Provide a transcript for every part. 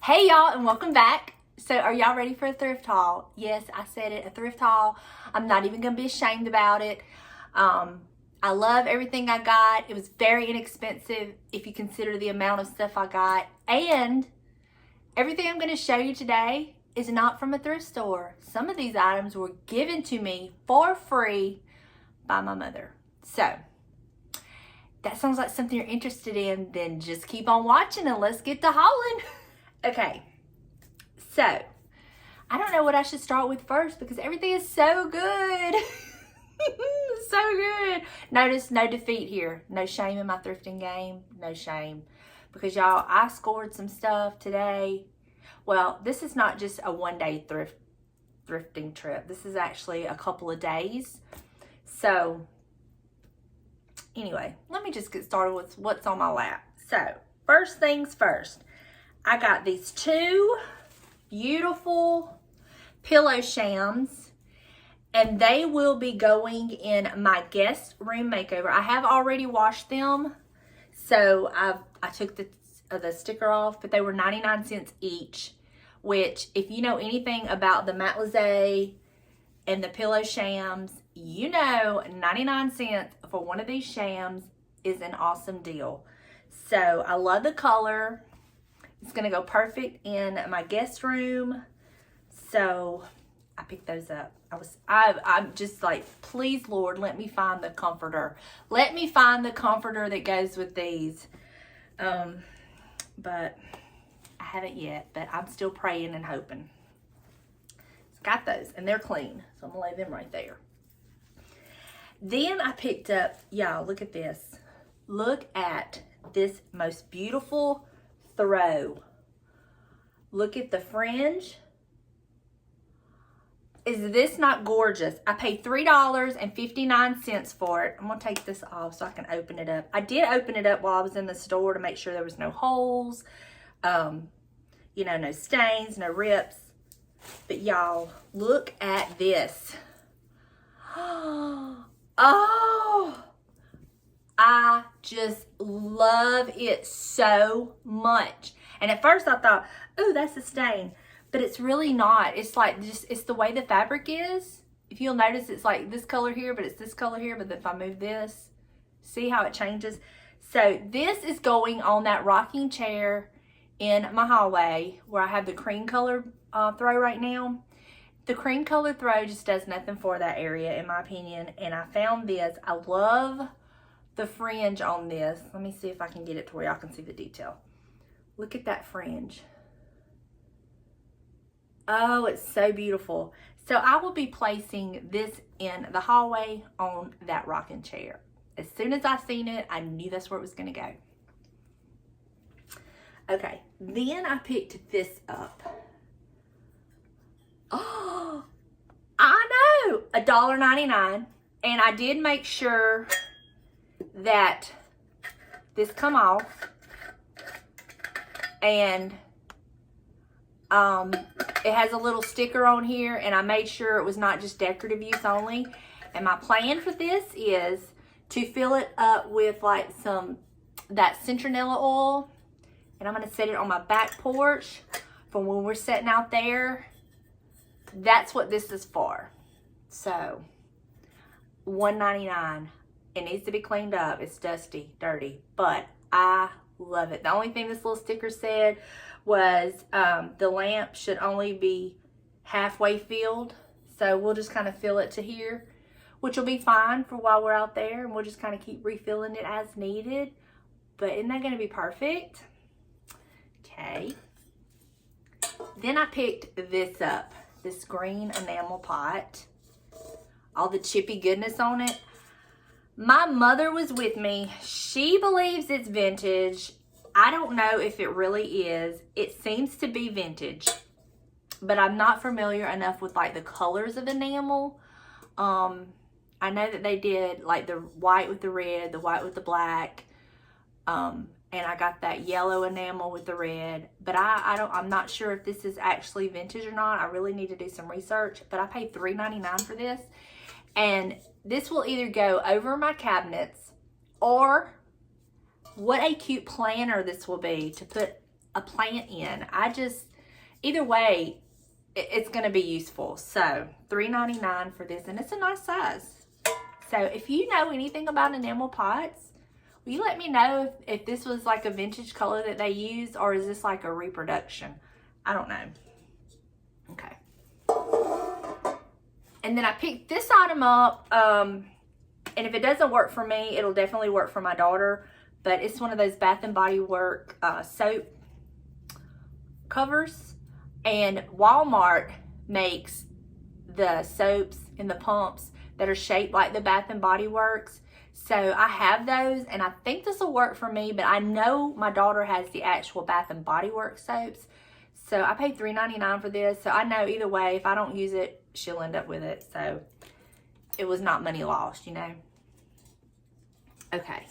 Hey y'all, and welcome back. So are y'all ready for a thrift haul? Yes, I said it, a thrift haul. I'm not even gonna be ashamed about it. I love everything I got. It was very inexpensive if you consider the amount of stuff I got. And everything I'm gonna show you today is not from a thrift store. Some of these items were given to me for free by my mother. So that sounds like something you're interested in, then just keep on watching and let's get to hauling. Okay, so I don't know what I should start with first because everything is so good. So good. Notice no defeat here. No shame in my thrifting game. No shame. Because y'all, I scored some stuff today. Well, this is not just a one-day thrifting trip. This is actually a couple of days. So anyway, let me just get started with what's on my lap. So first things first. I got these two beautiful pillow shams, and they will be going in my guest room makeover. I have already washed them, so I took the sticker off, but they were 99 cents each, which if you know anything about the matelassé and the pillow shams, you know 99 cents for one of these shams is an awesome deal. So I love the color. It's gonna go perfect in my guest room. So I picked those up. I'm just like, please Lord, let me find the comforter. Let me find the comforter that goes with these. But I haven't yet, but I'm still praying and hoping. Got those, and they're clean. So I'm gonna lay them right there. Then I picked up, y'all, look at this. Look at this most beautiful throw. Look at the fringe. Is this not gorgeous? I paid $3.59 for it. I'm gonna take this off so I can open it up. I did open it up while I was in the store to make sure there was no holes, you know, no stains, no rips. But y'all, look at this. Oh, I just love it so much. And at first I thought, oh, that's a stain. But it's really not. It's like it's the way the fabric is. If you'll notice, it's like this color here, but it's this color here. But if I move this, see how it changes? So this is going on that rocking chair in my hallway where I have the cream color throw right now. The cream color throw just does nothing for that area, in my opinion. And I found this. I love the fringe on this. Let me see if I can get it to where y'all can see the detail. Look at that fringe. Oh, it's so beautiful. So I will be placing this in the hallway on that rocking chair. As soon as I seen it, I knew that's where it was going to go. Okay, then I picked this up. Oh, I know, $1.99. And I did make sure that this come off, and it has a little sticker on here, and I made sure it was not just decorative use only. And my plan for this is to fill it up with like that citronella oil, and I'm going to set it on my back porch for when we're sitting out there. That's what this is for. So $1.99. It needs to be cleaned up. It's dusty, dirty, but I love it. The only thing this little sticker said was the lamp should only be halfway filled. So we'll just kind of fill it to here, which will be fine for while we're out there. And we'll just kind of keep refilling it as needed. But isn't that going to be perfect? Okay. Then I picked this up. This green enamel pot. All the chippy goodness on it. My mother was with me. She believes it's vintage. I don't know if it really is. It seems to be vintage, but I'm not familiar enough with like the colors of enamel. I know that they did like the white with the red, the white with the black, and I got that yellow enamel with the red. But I'm not sure if this is actually vintage or not. I really need to do some research. But I paid $3.99 for this. And this will either go over my cabinets, or what a cute planner this will be to put a plant in. Either way, it's going to be useful. So $3.99 for this, and it's a nice size. So if you know anything about enamel pots, will you let me know if this was like a vintage color that they use, or is this like a reproduction? I don't know. Okay. And then I picked this item up, and if it doesn't work for me, it'll definitely work for my daughter. But it's one of those Bath and Body Works soap covers. And Walmart makes the soaps and the pumps that are shaped like the Bath and Body Works. So I have those, and I think this will work for me, but I know my daughter has the actual Bath and Body Works soaps. So I paid $3.99 for this. So I know either way, if I don't use it, she'll end up with it. So it was not money lost, you know. Okay.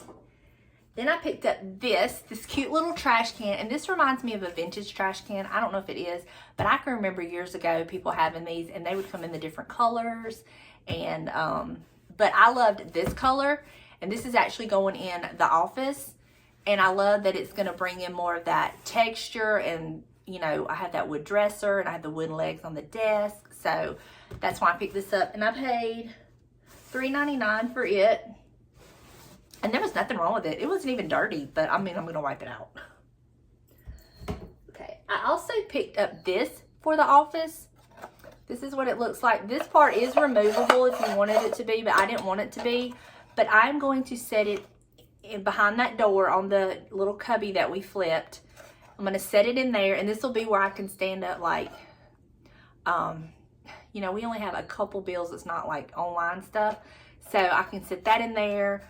Then I picked up this cute little trash can, and this reminds me of a vintage trash can. I don't know if it is, but I can remember years ago people having these, and they would come in the different colors. And but I loved this color, and this is actually going in the office, and I love that it's going to bring in more of that texture. And you know, I have that wood dresser, and I have the wooden legs on the desk, so that's why I picked this up. And I paid $3.99 for it. And there was nothing wrong with it. It wasn't even dirty, but I mean, I'm going to wipe it out. Okay. I also picked up this for the office. This is what it looks like. This part is removable if you wanted it to be, but I didn't want it to be. But I'm going to set it in behind that door on the little cubby that we flipped. I'm going to set it in there, and this will be where I can stand up like, you know, we only have a couple bills. It's not like online stuff. So I can set that in there.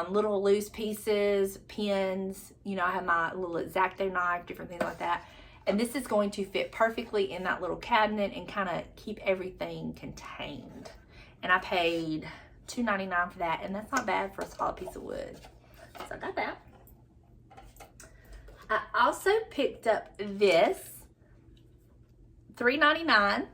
Little loose pieces, pins, you know, I have my little X-OXO knife, different things like that. And this is going to fit perfectly in that little cabinet and kind of keep everything contained. And I paid $2.99 for that, and that's not bad for a small piece of wood. So I got that. I also picked up this, $3.99,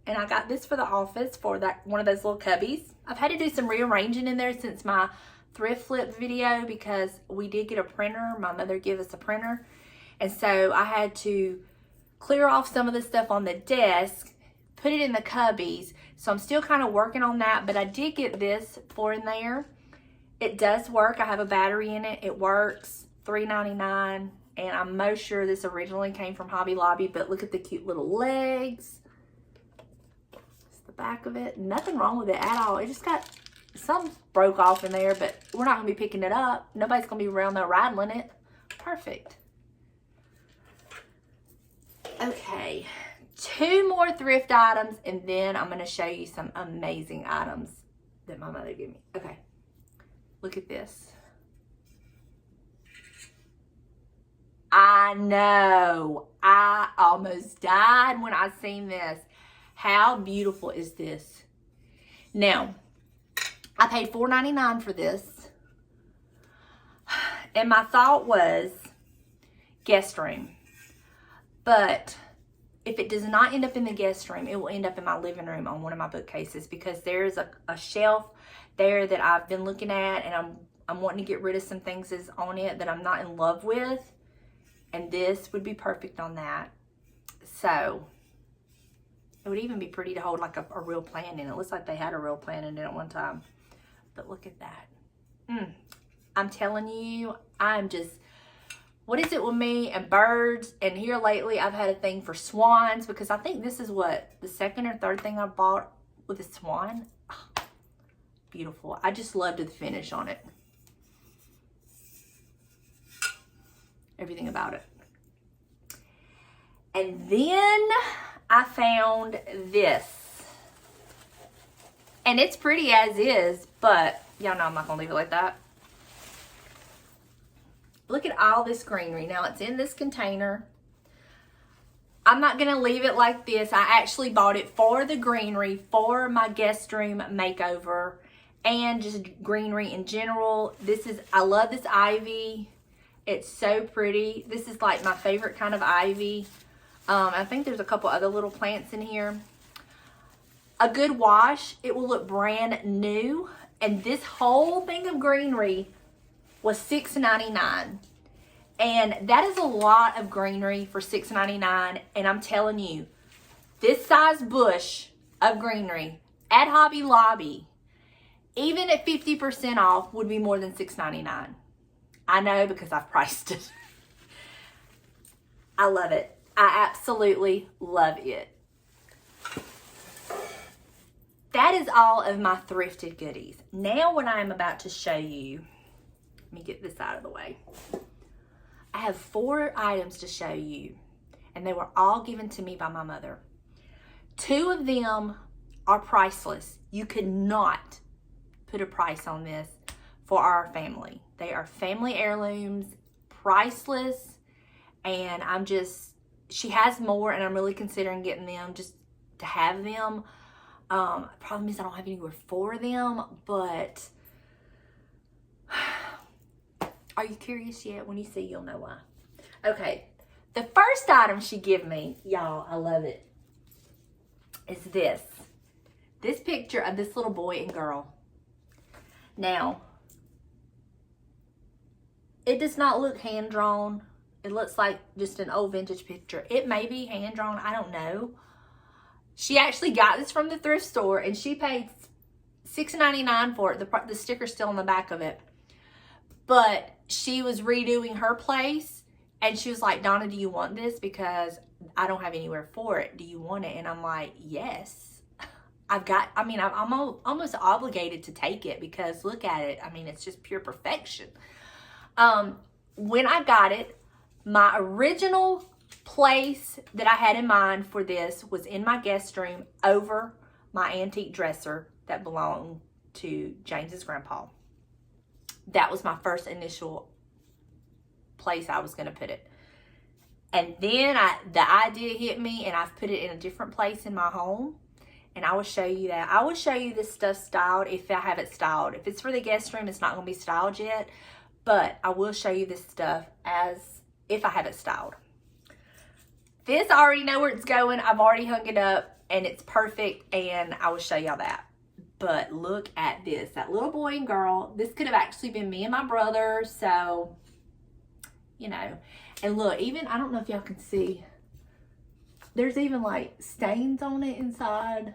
and I got this for the office for that one of those little cubbies. I've had to do some rearranging in there since my thrift flip video, because we did get a printer. My mother gave us a printer, and so I had to clear off some of the stuff on the desk, put it in the cubbies. So I'm still kind of working on that, but I did get this for in there. It does work. I have a battery in it. It works. $3.99, and I'm most sure this originally came from Hobby Lobby, but look at the cute little legs. It's the back of it. Nothing wrong with it at all. It just got some broke off in there, but we're not going to be picking it up. Nobody's going to be around there rattling it. Perfect. Okay, 2 more thrift items, and then I'm going to show you some amazing items that my mother gave me. Okay, look at this. I know, I almost died when I seen this. How beautiful is this? Now, I paid $4.99 for this, and my thought was guest room. But if it does not end up in the guest room, it will end up in my living room on one of my bookcases, because there's a shelf there that I've been looking at, and I'm wanting to get rid of some things that's on it that I'm not in love with, and this would be perfect on that. So it would even be pretty to hold like a real plant in it. It looks like they had a real plant in it at one time. But look at that. I'm telling you, I'm just, what is it with me and birds? And here lately, I've had a thing for swans, because I think this is what, the second or third thing I bought with a swan. Oh, beautiful. I just loved the finish on it. Everything about it. And then I found this. And it's pretty as is, but y'all know I'm not going to leave it like that. Look at all this greenery. Now, it's in this container. I'm not going to leave it like this. I actually bought it for the greenery, for my guest room makeover, and just greenery in general. I love this ivy. It's so pretty. This is like my favorite kind of ivy. I think there's a couple other little plants in here. A good wash, it will look brand new. And this whole thing of greenery was $6.99. And that is a lot of greenery for $6.99. And I'm telling you, this size bush of greenery at Hobby Lobby, even at 50% off, would be more than $6.99. I know because I've priced it. I love it. I absolutely love it. That is all of my thrifted goodies. Now what I am about to show you, let me get this out of the way. I have 4 items to show you, and they were all given to me by my mother. 2 of them are priceless. You could not put a price on this for our family. They are family heirlooms, priceless, and she has more, and I'm really considering getting them just to have them. Problem is I don't have anywhere for them, but are you curious yet? When you see, you'll know why. Okay, the first item she gave me, y'all, I love it, is this. This picture of this little boy and girl. Now, it does not look hand-drawn. It looks like just an old vintage picture. It may be hand-drawn, I don't know. She actually got this from the thrift store, and she paid $6.99 for it. The sticker's still on the back of it. But she was redoing her place, and she was like, Donna, do you want this? Because I don't have anywhere for it. Do you want it? And I'm like, yes. I'm almost obligated to take it because look at it. I mean, it's just pure perfection. When I got it, my original place that I had in mind for this was in my guest room over my antique dresser that belonged to James's grandpa. That was my first initial place I was going to put it. And then the idea hit me, and I've put it in a different place in my home. And I will show you that. I will show you this stuff styled if I have it styled. If it's for the guest room, it's not going to be styled yet. But I will show you this stuff as if I have it styled. This, I already know where it's going. I've already hung it up, and it's perfect, and I will show y'all that. But look at this. That little boy and girl. This could have actually been me and my brother, so, you know. And look, even, I don't know if y'all can see, there's even like stains on it inside.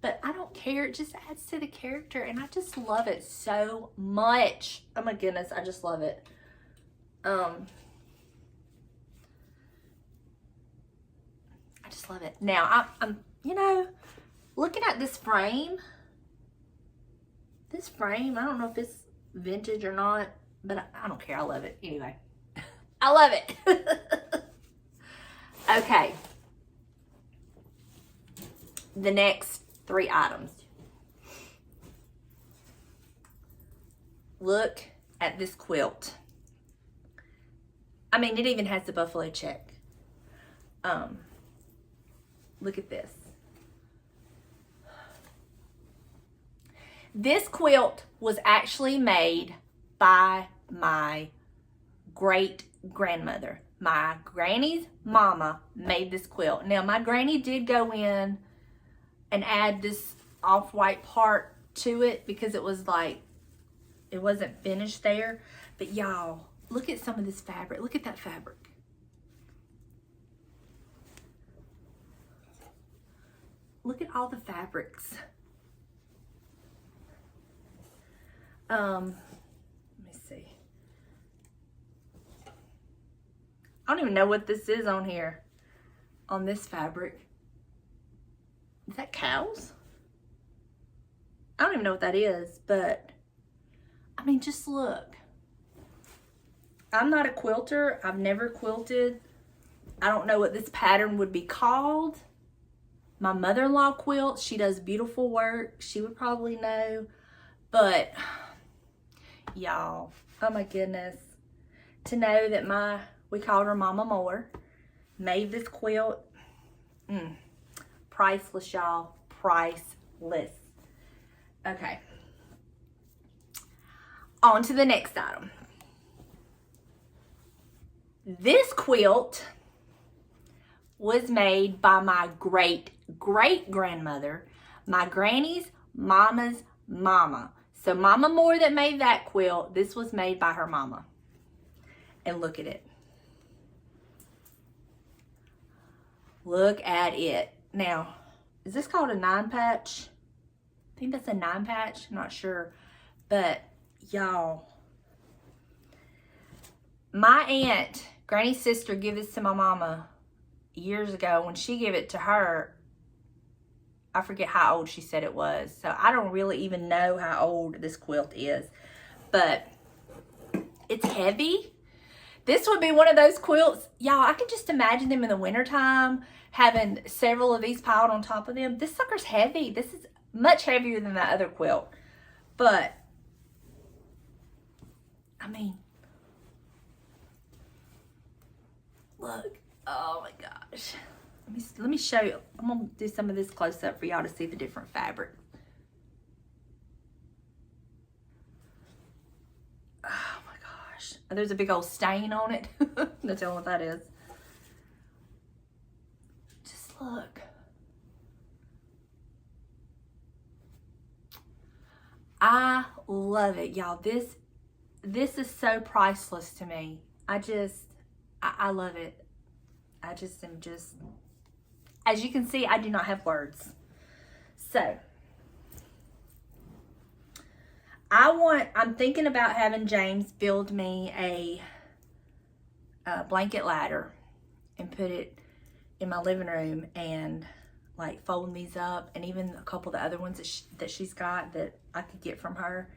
But I don't care. It just adds to the character, and I just love it so much. Oh my goodness, I just love it. I just love it. Now, I'm, you know, looking at this frame. This frame, I don't know if it's vintage or not, but I don't care. I love it. Anyway, I love it. Okay. The next 3 items. Look at this quilt. I mean, it even has the buffalo check. Look at this. This quilt was actually made by my great grandmother. My granny's mama made this quilt. Now, my granny did go in and add this off-white part to it because it was like, it wasn't finished there. But y'all, look at some of this fabric. Look at that fabric. Look at all the fabrics. Let me see. I don't even know what this is on here, on this fabric. Is that cows? I don't even know what that is, but I mean, just look. I'm not a quilter. I've never quilted. I don't know what this pattern would be called. My mother-in-law quilts. She does beautiful work. She would probably know. But, y'all, oh my goodness. To know that we called her Mama Moore, made this quilt. Priceless, y'all. Priceless. Okay. On to the next item. This quilt was made by my great-great-grandmother, my granny's mama's mama. So Mama Moore that made that quilt, this was made by her mama. And look at it. Look at it. Now, is this called a 9-patch? I think that's a 9-patch. I'm not sure. But, y'all, my aunt, Granny's sister, gave this to my mama years ago. When she gave it to her, I forget how old she said it was. So, I don't really even know how old this quilt is. But, it's heavy. This would be one of those quilts. Y'all, I can just imagine them in the wintertime having several of these piled on top of them. This sucker's heavy. This is much heavier than that other quilt. But, I mean, look. Oh my gosh. Let me show you. I'm going to do some of this close up for y'all to see the different fabric. Oh my gosh. There's a big old stain on it. No telling what that is. Just look. I love it, y'all. This is so priceless to me. I love it. I just am just, as you can see, I do not have words. So, I'm thinking about having James build me a blanket ladder and put it in my living room and like folding these up, and even a couple of the other ones that she's got that I could get from her,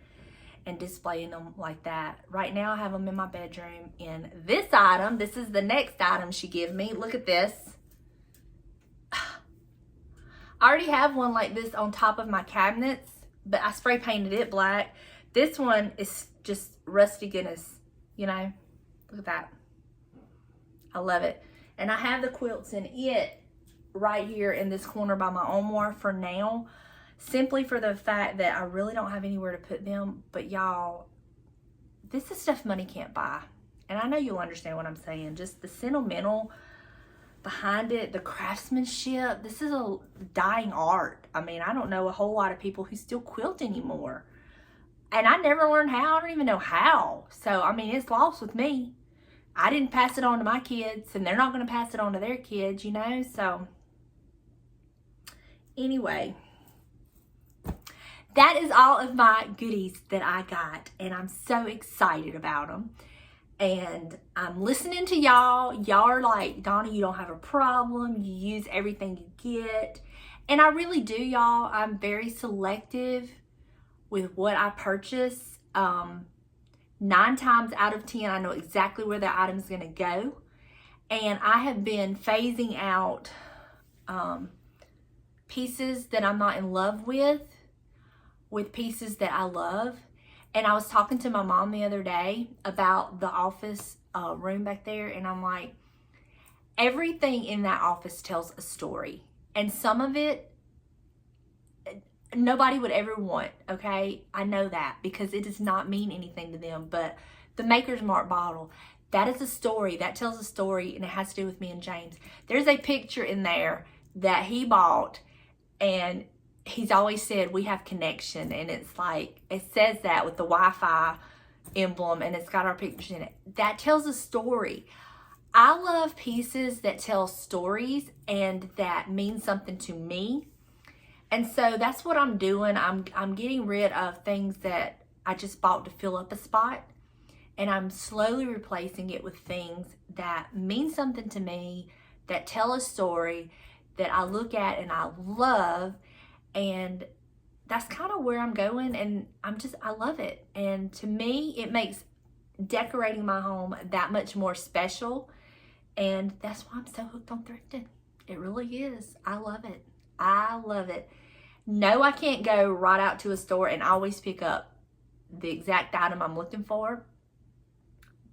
and displaying them like that. Right now I have them in my bedroom in this item. This is the next item she gave me. Look at this. I already have one like this on top of my cabinets, but I spray painted it black. This one is just rusty goodness, you know. Look at that. I love it. And I have the quilts in it right here in this corner by my armoire for now, simply for the fact that I really don't have anywhere to put them. But y'all, this is stuff money can't buy. And I know you'll understand what I'm saying. Just the sentimental behind it, the craftsmanship. This is a dying art. I mean, I don't know a whole lot of people who still quilt anymore. And I never learned how. I don't even know how. So, I mean, it's lost with me. I didn't pass it on to my kids, and they're not going to pass it on to their kids, you know. So, anyway, that is all of my goodies that I got, and I'm so excited about them. And I'm listening to y'all. Y'all are like, Donna, you don't have a problem. You use everything you get. And I really do, y'all. I'm very selective with what I purchase. 9 times out of 10, I know exactly where the item is going to go. And I have been phasing out pieces that I'm not in love with pieces that I love. And I was talking to my mom the other day about the office room back there, and I'm like, everything in that office tells a story. And some of it, nobody would ever want, okay? I know that because it does not mean anything to them. But the Maker's Mark bottle, that is a story. That tells a story, and it has to do with me and James. There's a picture in there that he bought, and he's always said we have connection, and it's like, it says that with the Wi-Fi emblem, and it's got our pictures in it. That tells a story. I love pieces that tell stories and that mean something to me. And so that's what I'm doing. I'm getting rid of things that I just bought to fill up a spot, and I'm slowly replacing it with things that mean something to me, that tell a story, that I look at and I love. And that's kind of where I'm going, and I love it. And to me, it makes decorating my home that much more special. And that's why I'm so hooked on thrifting. It really is. I love it. I love it. No, I can't go right out to a store and always pick up the exact item I'm looking for.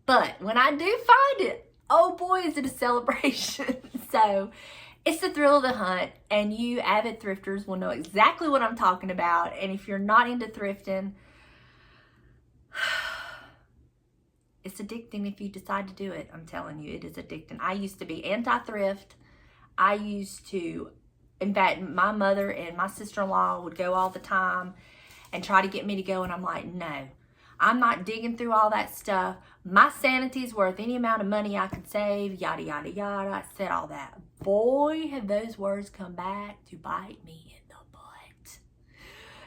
But when I do find it, oh boy, is it a celebration. So it's the thrill of the hunt, and you avid thrifters will know exactly what I'm talking about. And if you're not into thrifting, it's addicting if you decide to do it. I'm telling you, it is addicting. I used to be anti-thrift. I used to, in fact, my mother and my sister-in-law would go all the time and try to get me to go, and I'm like, no. I'm not digging through all that stuff. My sanity's worth any amount of money I could save, yada, yada, yada. I said all that. Boy, have those words come back to bite me in the butt.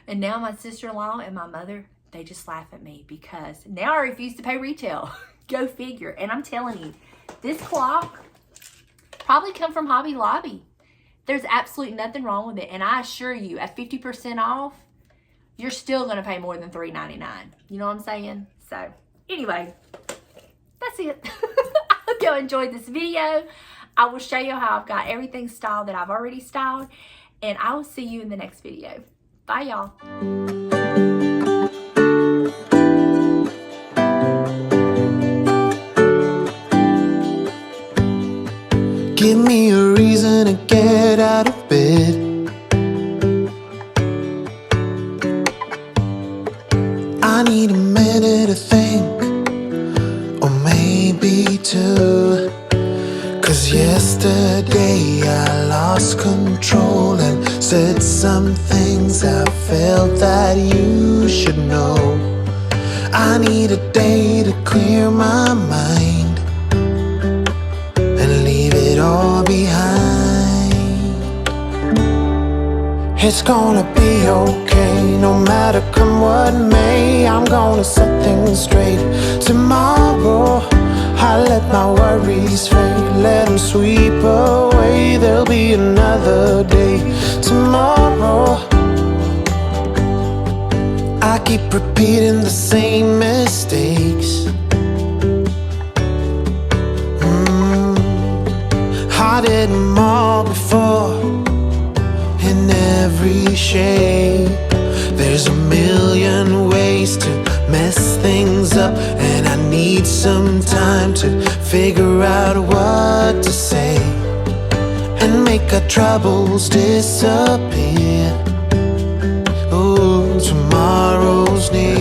And now my sister-in-law and my mother, they just laugh at me because now I refuse to pay retail. Go figure. And I'm telling you, this clock probably come from Hobby Lobby. There's absolutely nothing wrong with it. And I assure you, at 50% off, you're still going to pay more than $3.99. You know what I'm saying? So, anyway, that's it. I hope y'all enjoyed this video. I will show you how I've got everything styled that I've already styled. And I will see you in the next video. Bye, y'all. Give me a reason to get out of bed. I need a minute to think, or maybe two. 'Cause yesterday I lost control and said some things I felt that you should know. I need a day to clear my mind and leave it all behind. It's gonna be okay, no matter come what may. I'm gonna set things straight tomorrow. I let my worries fade, let them sweep away. There'll be another day tomorrow. I keep repeating the same mistakes. I did them all before, in every shape. There's a million ways to mess things up, and I need some time to figure out what to say and make our troubles disappear. Oh, tomorrow's near.